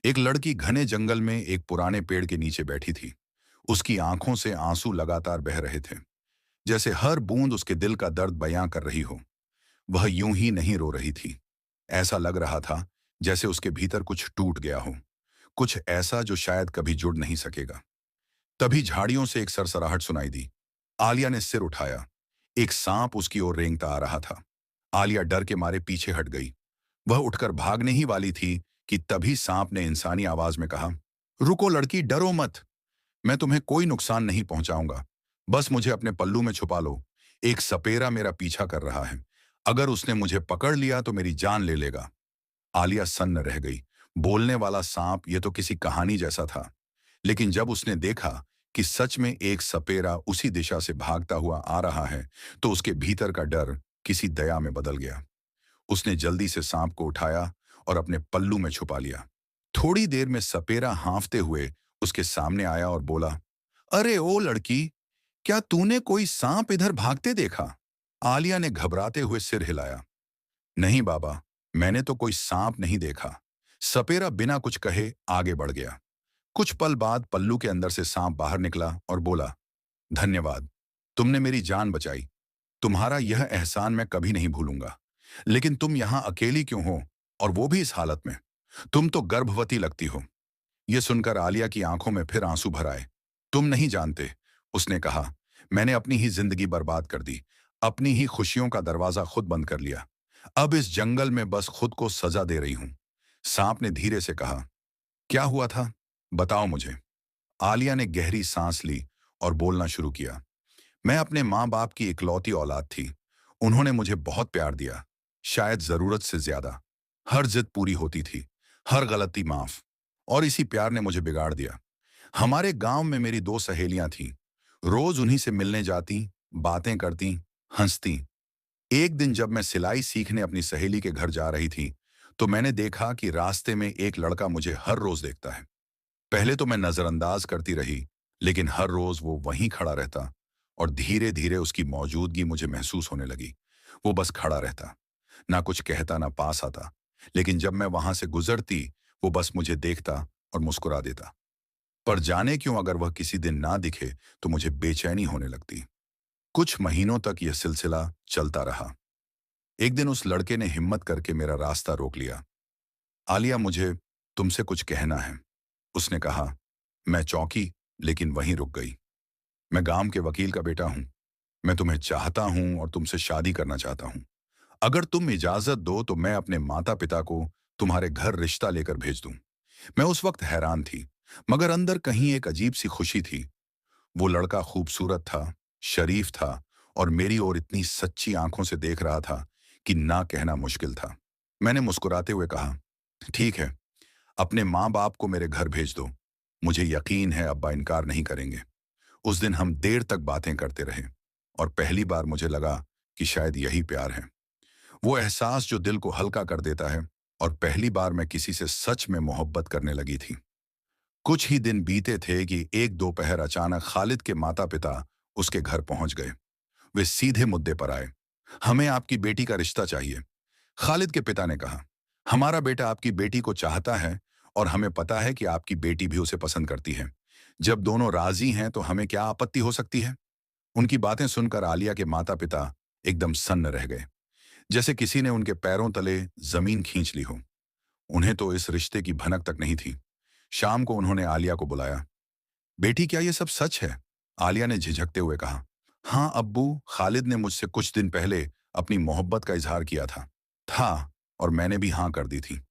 एक लड़की घने जंगल में एक पुराने पेड़ के नीचे बैठी थी। उसकी आंखों से आंसू लगातार बह रहे थे, जैसे हर बूंद उसके दिल का दर्द बयां कर रही हो। वह यूं ही नहीं रो रही थी। ऐसा लग रहा था जैसे उसके भीतर कुछ टूट गया हो, कुछ ऐसा जो शायद कभी जुड़ नहीं सकेगा। तभी झाड़ियों से एक सरसराहट सुनाई दी। आलिया ने सिर उठाया। एक सांप उसकी ओर रेंगता आ रहा था। आलिया डर के मारे पीछे हट गई। वह उठकर भागने ही वाली थी कि तभी सांप ने इंसानी आवाज में कहा, रुको लड़की, डरो मत। मैं तुम्हें कोई नुकसान नहीं पहुंचाऊंगा। बस मुझे अपने पल्लू में छुपा लो। एक सपेरा मेरा पीछा कर रहा है। अगर उसने मुझे पकड़ लिया तो मेरी जान ले लेगा। आलिया सन्न रह गई। बोलने वाला सांप ये तो किसी कहानी जैसा था। लेकिन जब उसने देखा कि सच में एक सपेरा उसी दिशा से भागता हुआ आ रहा है, तो उसके भीतर का डर किसी दया में बदल गया। उसने जल्दी से सांप को उठाया और अपने पल्लू में छुपा लिया। थोड़ी देर में सपेरा हांफते हुए उसके सामने आया और बोला, अरे ओ लड़की, क्या तूने कोई सांप इधर भागते देखा? आलिया ने घबराते हुए सिर हिलाया। नहीं बाबा, मैंने तो कोई सांप नहीं देखा। सपेरा बिना कुछ कहे आगे बढ़ गया। कुछ पल बाद पल्लू के अंदर से सांप बाहर निकला और बोला, धन्यवाद, तुमने मेरी जान बचाई। तुम्हारा यह एहसान मैं कभी नहीं भूलूंगा। लेकिन तुम यहां अकेली क्यों हो, और वो भी इस हालत में? तुम तो गर्भवती लगती हो। यह सुनकर आलिया की आंखों में फिर आंसू भर आए। तुम नहीं जानते, उसने कहा, मैंने अपनी ही जिंदगी बर्बाद कर दी। अपनी ही खुशियों का दरवाजा खुद बंद कर लिया। अब इस जंगल में बस खुद को सजा दे रही हूं। सांप ने धीरे से कहा, क्या हुआ था, बताओ मुझे। आलिया ने गहरी सांस ली और बोलना शुरू किया। मैं अपने माँ बाप की इकलौती औलाद थी। उन्होंने मुझे बहुत प्यार दिया, शायद जरूरत से ज्यादा। हर जिद पूरी होती थी, हर गलती माफ। और इसी प्यार ने मुझे बिगाड़ दिया। हमारे गांव में मेरी दो सहेलियां थीं। रोज उन्हीं से मिलने जाती, बातें करती, हंसती। एक दिन जब मैं सिलाई सीखने अपनी सहेली के घर जा रही थी, तो मैंने देखा कि रास्ते में एक लड़का मुझे हर रोज देखता है। पहले तो मैं नजरअंदाज करती रही, लेकिन हर रोज वो वहीं खड़ा रहता, और धीरे धीरे उसकी मौजूदगी मुझे महसूस होने लगी। वो बस खड़ा रहता, ना कुछ कहता ना पास आता। लेकिन जब मैं वहां से गुजरती, वो बस मुझे देखता और मुस्कुरा देता। पर जाने क्यों अगर वह किसी दिन ना दिखे तो मुझे बेचैनी होने लगती। कुछ महीनों तक यह सिलसिला चलता रहा। एक दिन उस लड़के ने हिम्मत करके मेरा रास्ता रोक लिया। आलिया, मुझे तुमसे कुछ कहना है, उसने कहा। मैं चौंकी, लेकिन वहीं रुक गई। मैं गांव के वकील का बेटा हूं। मैं तुम्हें चाहता हूं और तुमसे शादी करना चाहता हूं। अगर तुम इजाजत दो तो मैं अपने माता पिता को तुम्हारे घर रिश्ता लेकर भेज दूं। मैं उस वक्त हैरान थी, मगर अंदर कहीं एक अजीब सी खुशी थी। वो लड़का खूबसूरत था, शरीफ था, और मेरी ओर इतनी सच्ची आंखों से देख रहा था कि ना कहना मुश्किल था। मैंने मुस्कुराते हुए कहा, ठीक है, अपने माँ बाप को मेरे घर भेज दो। मुझे यकीन है अब्बा इनकार नहीं करेंगे। उस दिन हम देर तक बातें करते रहे, और पहली बार मुझे लगा कि शायद यही प्यार है। वो एहसास जो दिल को हल्का कर देता है। और पहली बार मैं किसी से सच में मोहब्बत करने लगी थी। कुछ ही दिन बीते थे कि एक दोपहर अचानक खालिद के माता पिता उसके घर पहुंच गए। वे सीधे मुद्दे पर आए। हमें आपकी बेटी का रिश्ता चाहिए। खालिद के पिता ने कहा, हमारा बेटा आपकी बेटी को चाहता है, और हमें पता है कि आपकी बेटी भी उसे पसंद करती है। जब दोनों राजी हैं तो हमें क्या आपत्ति हो सकती है? उनकी बातें सुनकर आलिया के माता पिता एकदम सन्न रह गए, जैसे किसी ने उनके पैरों तले जमीन खींच ली हो। उन्हें तो इस रिश्ते की भनक तक नहीं थी। शाम को उन्होंने आलिया को बुलाया। बेटी, क्या ये सब सच है? आलिया ने झिझकते हुए कहा, हाँ अब्बू, खालिद ने मुझसे कुछ दिन पहले अपनी मोहब्बत का इजहार किया था। और मैंने भी हाँ कर दी थी।